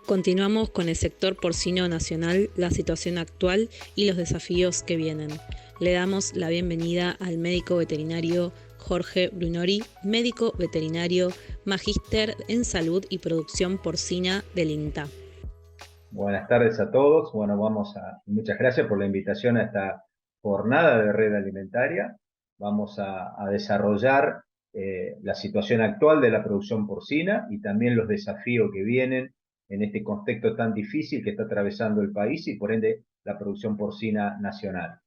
Continuamos con el sector porcino nacional, la situación actual y los desafíos que vienen. Le damos la bienvenida al médico veterinario Jorge Brunori, médico veterinario, magíster en salud y producción porcina del INTA. Buenas tardes a todos. Bueno, muchas gracias por la invitación a esta jornada de red alimentaria. Vamos a desarrollar la situación actual de la producción porcina y también los desafíos que vienen en este contexto tan difícil que está atravesando el país y por ende la producción porcina nacional.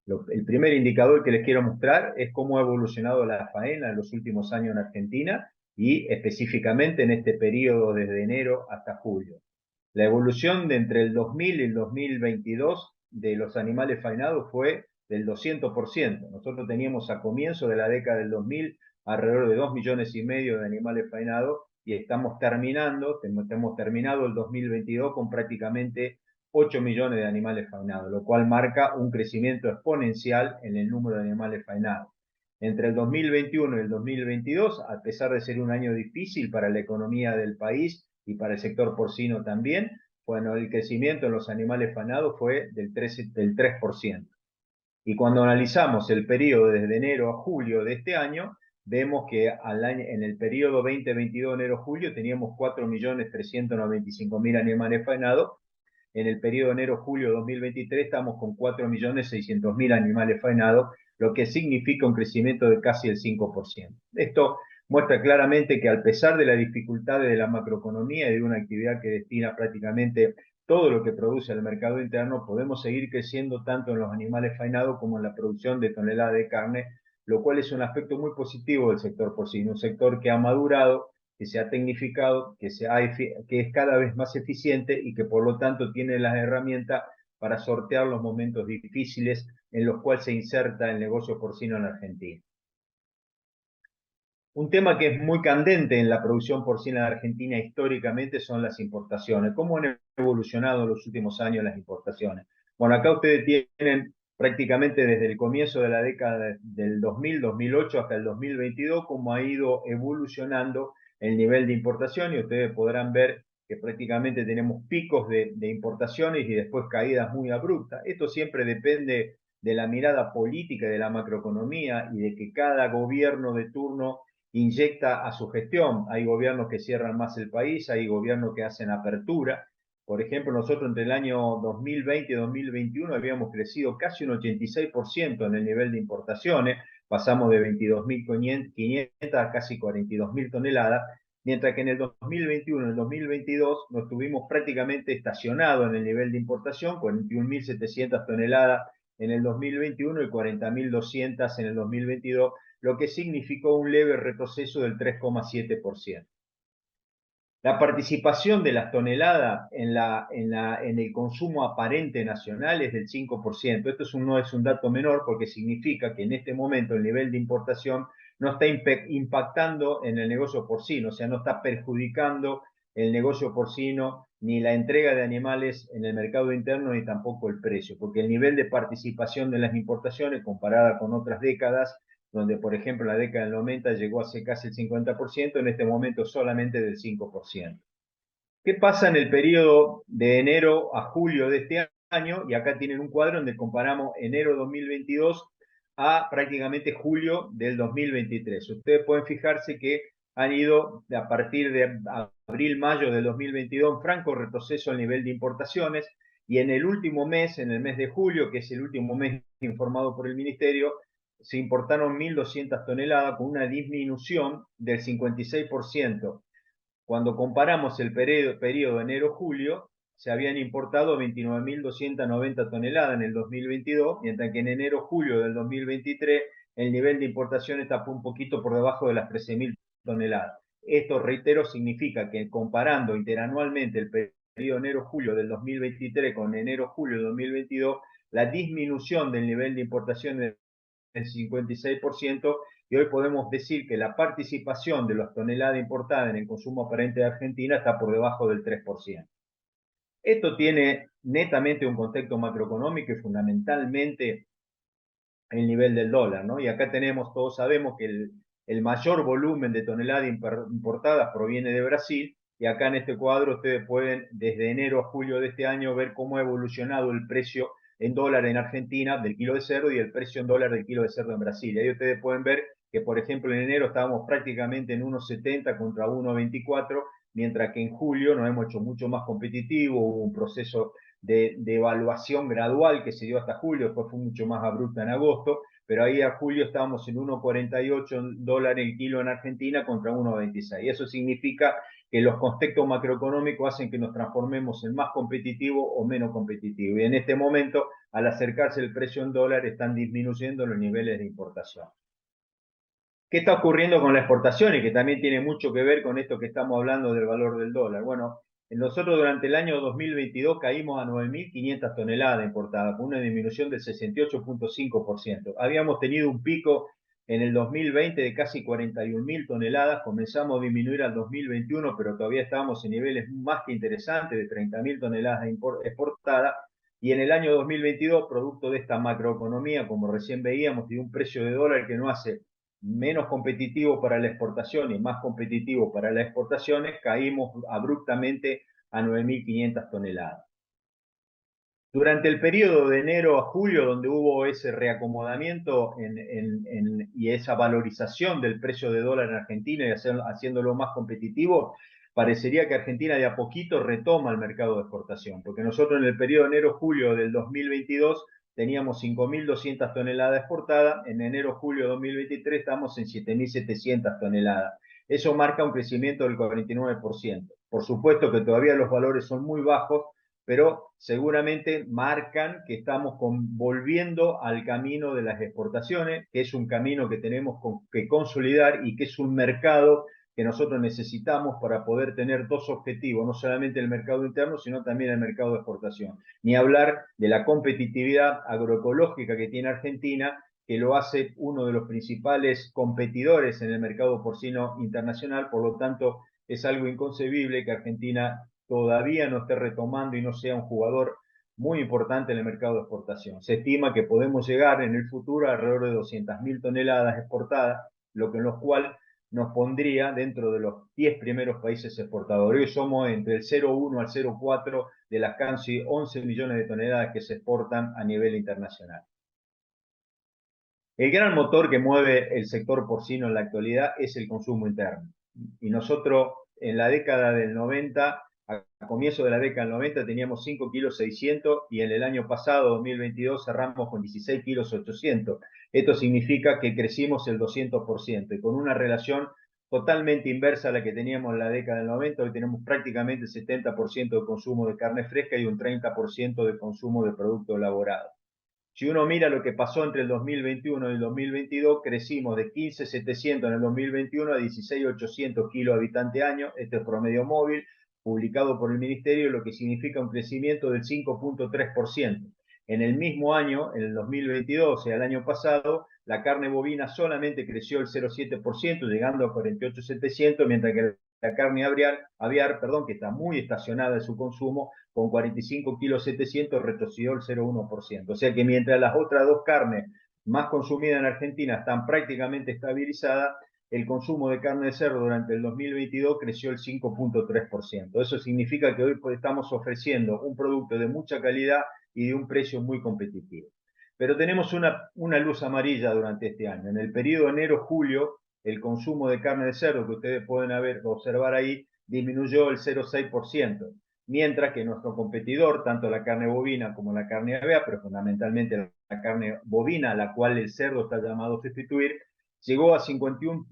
El primer indicador que les quiero mostrar es cómo ha evolucionado la faena en los últimos años en Argentina y específicamente en este periodo desde enero hasta julio. La evolución de entre el 2000 y el 2022 de los animales faenados fue del 200%. Nosotros teníamos a comienzo de la década del 2000 alrededor de 2,5 millones de animales faenados y hemos terminado el 2022 con prácticamente 8 millones de animales faenados, lo cual marca un crecimiento exponencial en el número de animales faenados. Entre el 2021 y el 2022, a pesar de ser un año difícil para la economía del país y para el sector porcino también, bueno, el crecimiento en los animales faenados fue del 3%. Y cuando analizamos el periodo desde enero a julio de este año, vemos que en el periodo 2022 enero-julio teníamos 4.395.000 animales faenados. En el periodo enero-julio 2023 estamos con 4.600.000 animales faenados, lo que significa un crecimiento de casi el 5%. Esto muestra claramente que a pesar de las dificultades de la macroeconomía y de una actividad que destina prácticamente todo lo que produce el mercado interno, podemos seguir creciendo tanto en los animales faenados como en la producción de toneladas de carne, lo cual es un aspecto muy positivo del sector porcino, un sector que ha madurado, que se ha tecnificado, que es cada vez más eficiente y que por lo tanto tiene las herramientas para sortear los momentos difíciles en los cuales se inserta el negocio porcino en Argentina. Un tema que es muy candente en la producción porcina de Argentina históricamente son las importaciones. ¿Cómo han evolucionado en los últimos años las importaciones? Bueno, acá ustedes tienen prácticamente desde el comienzo de la década del 2000, 2008 hasta el 2022, cómo ha ido evolucionando el nivel de importación y ustedes podrán ver que prácticamente tenemos picos de importaciones y después caídas muy abruptas. Esto siempre depende de la mirada política de la macroeconomía y de que cada gobierno de turno inyecta a su gestión. Hay gobiernos que cierran más el país, hay gobiernos que hacen apertura. Por ejemplo, nosotros entre el año 2020 y 2021 habíamos crecido casi un 86% en el nivel de importaciones, pasamos de 22.500 a casi 42.000 toneladas, mientras que en el 2021 y el 2022 nos tuvimos prácticamente estacionados en el nivel de importación, 41.700 toneladas en el 2021 y 40.200 en el 2022, lo que significó un leve retroceso del 3,7%. La participación de las toneladas en el consumo aparente nacional es del 5%. Esto no es un dato menor porque significa que en este momento el nivel de importación no está impactando en el negocio porcino, o sea, no está perjudicando el negocio porcino ni la entrega de animales en el mercado interno ni tampoco el precio, porque el nivel de participación de las importaciones comparada con otras décadas donde por ejemplo en la década del 90 llegó a ser casi el 50%, en este momento solamente del 5%. ¿Qué pasa en el periodo de enero a julio de este año? Y acá tienen un cuadro donde comparamos enero 2022 a prácticamente julio del 2023. Ustedes pueden fijarse que han ido a partir de abril-mayo del 2022 en franco retroceso al nivel de importaciones y en el último mes, en el mes de julio, que es el último mes informado por el Ministerio, se importaron 1.200 toneladas con una disminución del 56%. Cuando comparamos el periodo enero-julio, se habían importado 29.290 toneladas en el 2022, mientras que en enero-julio del 2023 el nivel de importación está un poquito por debajo de las 13.000 toneladas. Esto, reitero, significa que comparando interanualmente el periodo enero-julio del 2023 con enero-julio del 2022, la disminución del nivel de importación es del 56%, y hoy podemos decir que la participación de las toneladas importadas en el consumo aparente de Argentina está por debajo del 3%. Esto tiene netamente un contexto macroeconómico y fundamentalmente el nivel del dólar, ¿no? Y acá todos sabemos que el mayor volumen de toneladas importadas proviene de Brasil, y acá en este cuadro ustedes pueden desde enero a julio de este año ver cómo ha evolucionado el precio en dólar en Argentina del kilo de cerdo y el precio en dólar del kilo de cerdo en Brasil. Ahí ustedes pueden ver que, por ejemplo, en enero estábamos prácticamente en 1,70 contra 1,24, mientras que en julio nos hemos hecho mucho más competitivo, hubo un proceso de evaluación gradual que se dio hasta julio, después fue mucho más abrupta en agosto, pero ahí a julio estábamos en 1,48 dólares el kilo en Argentina contra 1,26. Eso significa que los contextos macroeconómicos hacen que nos transformemos en más competitivo o menos competitivo. Y en este momento, al acercarse el precio en dólar, están disminuyendo los niveles de importación. ¿Qué está ocurriendo con la exportación? Y que también tiene mucho que ver con esto que estamos hablando del valor del dólar. Bueno, nosotros durante el año 2022 caímos a 9.500 toneladas importadas, con una disminución del 68,5%. Habíamos tenido un pico en el 2020 de casi 41.000 toneladas, comenzamos a disminuir al 2021, pero todavía estábamos en niveles más que interesantes de 30.000 toneladas exportadas. Y en el año 2022, producto de esta macroeconomía, como recién veíamos, y un precio de dólar que no hace menos competitivo para la exportación y más competitivo para las exportaciones, caímos abruptamente a 9.500 toneladas. Durante el periodo de enero a julio, donde hubo ese reacomodamiento y esa valorización del precio de dólar en Argentina y haciéndolo más competitivo, parecería que Argentina de a poquito retoma el mercado de exportación, porque nosotros en el periodo de enero-julio del 2022 teníamos 5.200 toneladas exportadas, en enero-julio de 2023 estamos en 7.700 toneladas. Eso marca un crecimiento del 49%. Por supuesto que todavía los valores son muy bajos, pero seguramente marcan que estamos volviendo al camino de las exportaciones, que es un camino que tenemos que consolidar y que es un mercado que nosotros necesitamos para poder tener dos objetivos, no solamente el mercado interno, sino también el mercado de exportación. Ni hablar de la competitividad agroecológica que tiene Argentina, que lo hace uno de los principales competidores en el mercado porcino internacional, por lo tanto es algo inconcebible que Argentina todavía no esté retomando y no sea un jugador muy importante en el mercado de exportación. Se estima que podemos llegar en el futuro a alrededor de 200.000 toneladas exportadas, lo que en lo cual nos pondría dentro de los 10 primeros países exportadores. Hoy somos entre el 0,1 al 0,4 de las casi 11 millones de toneladas que se exportan a nivel internacional. El gran motor que mueve el sector porcino en la actualidad es el consumo interno. Y nosotros en la década del 90, a comienzo de la década del 90, teníamos 5 kilos 600 y en el año pasado, 2022, cerramos con 16 kilos 800. Esto significa que crecimos el 200% y con una relación totalmente inversa a la que teníamos en la década del 90. Hoy tenemos prácticamente 70% de consumo de carne fresca y un 30% de consumo de productos elaborados. Si uno mira lo que pasó entre el 2021 y el 2022, crecimos de 15.700 en el 2021 a 16.800 kilos habitante año. Este es promedio móvil, publicado por el Ministerio, lo que significa un crecimiento del 5,3%. En el mismo año, en el 2022, o sea, el año pasado, la carne bovina solamente creció el 0,7%, llegando a 48.700, mientras que la carne aviar, que está muy estacionada en su consumo, con 45 kilos 700 retrocedió el 0,1%. O sea que mientras las otras dos carnes más consumidas en Argentina están prácticamente estabilizadas, el consumo de carne de cerdo durante el 2022 creció el 5,3%. Eso significa que hoy estamos ofreciendo un producto de mucha calidad y de un precio muy competitivo. Pero tenemos una luz amarilla durante este año. En el periodo enero-julio, el consumo de carne de cerdo que ustedes pueden observar ahí disminuyó el 0,6%, mientras que nuestro competidor, tanto la carne bovina como la carne aviar, pero fundamentalmente la carne bovina, a la cual el cerdo está llamado a sustituir, llegó a 51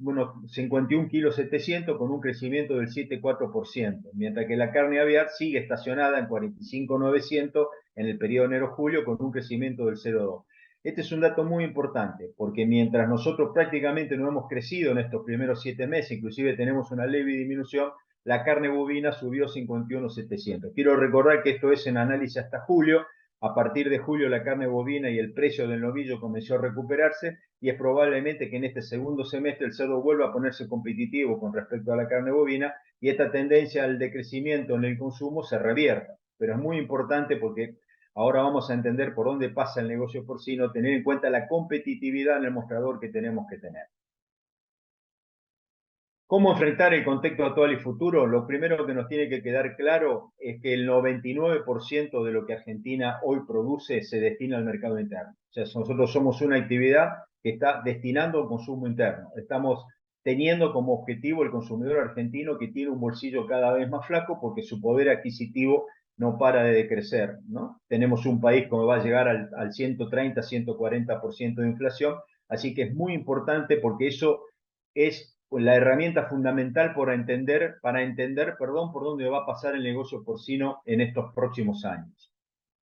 kilos 700 con un crecimiento del 7,4%, mientras que la carne aviar sigue estacionada en 45,900 en el periodo enero-julio con un crecimiento del 0,2%. Este es un dato muy importante, porque mientras nosotros prácticamente no hemos crecido en estos primeros 7 meses, inclusive tenemos una leve disminución, la carne bovina subió 51.700. Quiero recordar que esto es en análisis hasta julio. A partir de julio la carne bovina y el precio del novillo comenzó a recuperarse y es probablemente que en este segundo semestre el cerdo vuelva a ponerse competitivo con respecto a la carne bovina y esta tendencia al decrecimiento en el consumo se revierta. Pero es muy importante porque ahora vamos a entender por dónde pasa el negocio porcino, tener en cuenta la competitividad en el mostrador que tenemos que tener. ¿Cómo enfrentar el contexto actual y futuro? Lo primero que nos tiene que quedar claro es que el 99% de lo que Argentina hoy produce se destina al mercado interno. O sea, nosotros somos una actividad que está destinando al consumo interno. Estamos teniendo como objetivo el consumidor argentino, que tiene un bolsillo cada vez más flaco porque su poder adquisitivo no para de decrecer, ¿no? Tenemos un país que va a llegar al 130, 140% de inflación, así que es muy importante porque eso es la herramienta fundamental para entender, perdón, por dónde va a pasar el negocio porcino en estos próximos años.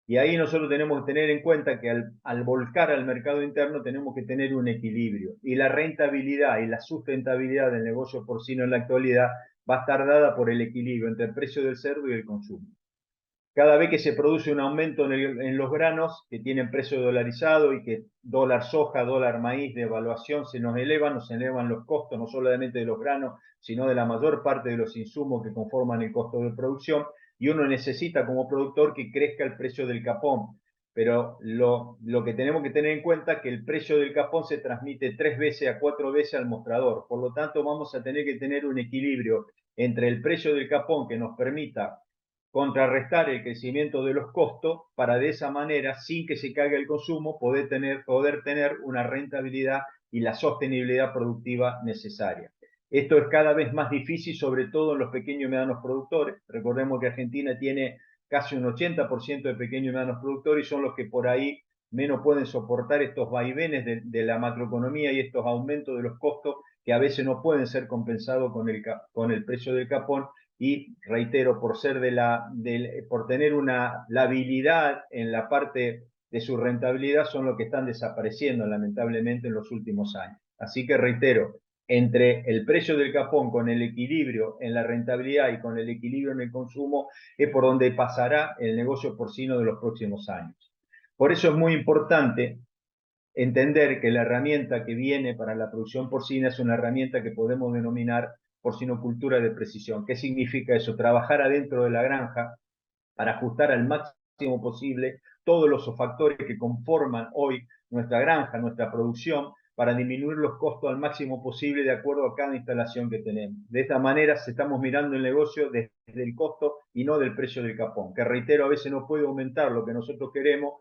Y ahí nosotros tenemos que tener en cuenta que al volcar al mercado interno tenemos que tener un equilibrio. Y la rentabilidad y la sustentabilidad del negocio porcino en la actualidad va a estar dada por el equilibrio entre el precio del cerdo y el consumo. Cada vez que se produce un aumento en los granos que tienen precio dolarizado y que dólar soja, dólar maíz de evaluación se nos elevan los costos no solamente de los granos, sino de la mayor parte de los insumos que conforman el costo de producción, y uno necesita como productor que crezca el precio del capón. Pero lo que tenemos que tener en cuenta es que el precio del capón se transmite 3 veces a 4 veces al mostrador. Por lo tanto, vamos a tener que tener un equilibrio entre el precio del capón que nos permita contrarrestar el crecimiento de los costos para de esa manera, sin que se caiga el consumo, poder tener una rentabilidad y la sostenibilidad productiva necesaria. Esto es cada vez más difícil, sobre todo en los pequeños y medianos productores. Recordemos que Argentina tiene casi un 80% de pequeños y medianos productores y son los que por ahí menos pueden soportar estos vaivenes de la macroeconomía y estos aumentos de los costos que a veces no pueden ser compensados con el precio del capón. Y reitero, por tener la habilidad en la parte de su rentabilidad, son los que están desapareciendo lamentablemente en los últimos años. Así que reitero, entre el precio del capón con el equilibrio en la rentabilidad y con el equilibrio en el consumo, es por donde pasará el negocio porcino de los próximos años. Por eso es muy importante entender que la herramienta que viene para la producción porcina es una herramienta que podemos denominar porcinocultura de precisión. ¿Qué significa eso? Trabajar adentro de la granja para ajustar al máximo posible todos los factores que conforman hoy nuestra granja, nuestra producción, para disminuir los costos al máximo posible de acuerdo a cada instalación que tenemos. De esta manera estamos mirando el negocio desde el costo y no del precio del capón, que reitero, a veces no puede aumentar lo que nosotros queremos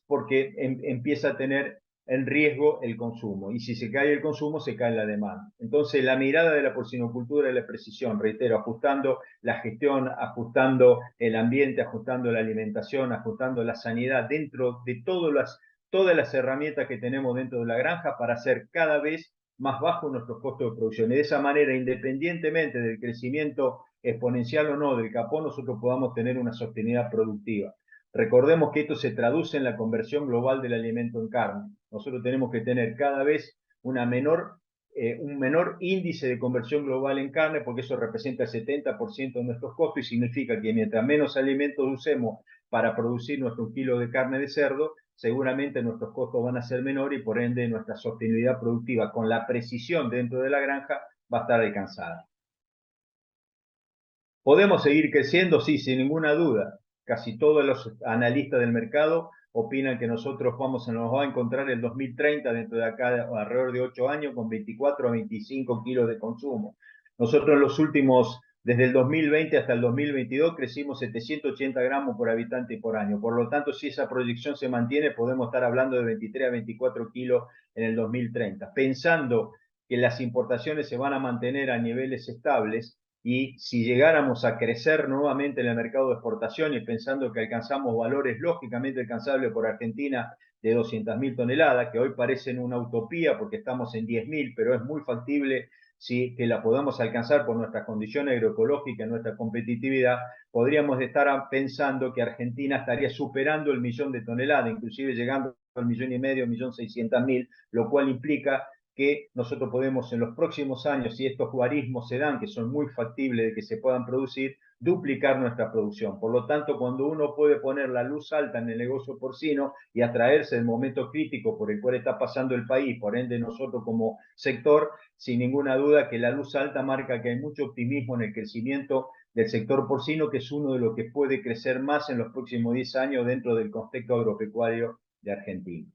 porque empieza a tener en riesgo el consumo. Y si se cae el consumo, se cae la demanda. Entonces, la mirada de la porcinocultura es la precisión, reitero, ajustando la gestión, ajustando el ambiente, ajustando la alimentación, ajustando la sanidad dentro de todas las herramientas que tenemos dentro de la granja para hacer cada vez más bajos nuestros costos de producción. Y de esa manera, independientemente del crecimiento exponencial o no del capón, nosotros podamos tener una sostenibilidad productiva. Recordemos que esto se traduce en la conversión global del alimento en carne. Nosotros tenemos que tener cada vez un menor índice de conversión global en carne, porque eso representa el 70% de nuestros costos y significa que mientras menos alimentos usemos para producir nuestro kilo de carne de cerdo, seguramente nuestros costos van a ser menores y por ende nuestra sostenibilidad productiva con la precisión dentro de la granja va a estar alcanzada. ¿Podemos seguir creciendo? Sí, sin ninguna duda. Casi todos los analistas del mercado opinan que nosotros nos va a encontrar el 2030 dentro de acá alrededor de 8 años con 24 a 25 kilos de consumo. Nosotros desde el 2020 hasta el 2022 crecimos 780 gramos por habitante y por año. Por lo tanto, si esa proyección se mantiene, podemos estar hablando de 23 a 24 kilos en el 2030. Pensando que las importaciones se van a mantener a niveles estables, y si llegáramos a crecer nuevamente en el mercado de exportación y pensando que alcanzamos valores lógicamente alcanzables por Argentina de 200.000 toneladas, que hoy parecen una utopía porque estamos en 10.000, pero es muy factible que la podamos alcanzar por nuestras condiciones agroecológicas, nuestra competitividad, podríamos estar pensando que Argentina estaría superando el 1.000.000 de toneladas, inclusive llegando al 1.500.000, 1.600.000, lo cual implica que nosotros podemos en los próximos años, si estos guarismos se dan, que son muy factibles de que se puedan producir, duplicar nuestra producción. Por lo tanto, cuando uno puede poner la luz alta en el negocio porcino y atraerse el momento crítico por el cual está pasando el país, por ende nosotros como sector, sin ninguna duda que la luz alta marca que hay mucho optimismo en el crecimiento del sector porcino, que es uno de los que puede crecer más en los próximos 10 años dentro del contexto agropecuario de Argentina.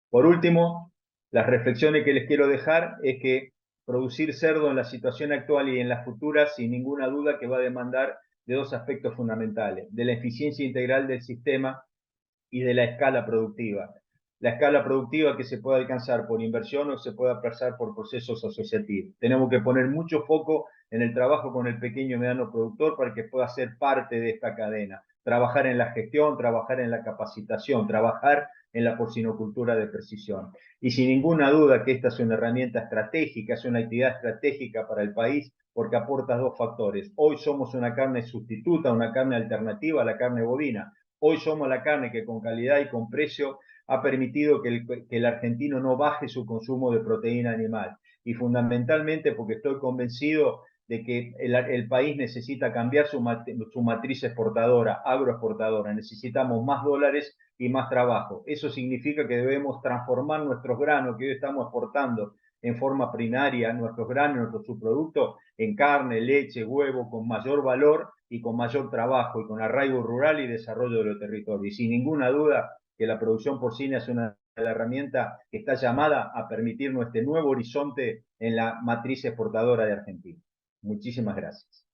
Por último, las reflexiones que les quiero dejar es que producir cerdo en la situación actual y en la futura, sin ninguna duda que va a demandar de dos aspectos fundamentales, de la eficiencia integral del sistema y de la escala productiva. La escala productiva que se puede alcanzar por inversión o se puede alcanzar por procesos asociativos. Tenemos que poner mucho foco en el trabajo con el pequeño y mediano productor para que pueda ser parte de esta cadena. Trabajar en la gestión, trabajar en la capacitación, trabajar en la porcinocultura de precisión. Y sin ninguna duda que esta es una herramienta estratégica, es una actividad estratégica para el país porque aporta dos factores. Hoy somos una carne sustituta, una carne alternativa a la carne bovina. Hoy somos la carne que con calidad y con precio ha permitido que el argentino no baje su consumo de proteína animal. Y fundamentalmente porque estoy convencido de que el país necesita cambiar su matriz exportadora, agroexportadora. Necesitamos más dólares y más trabajo. Eso significa que debemos transformar nuestros granos que hoy estamos exportando en forma primaria, nuestros granos, nuestros subproductos, en carne, leche, huevo, con mayor valor y con mayor trabajo y con arraigo rural y desarrollo de los territorios. Y sin ninguna duda que la producción porcina es una herramienta que está llamada a permitirnos este nuevo horizonte en la matriz exportadora de Argentina. Muchísimas gracias.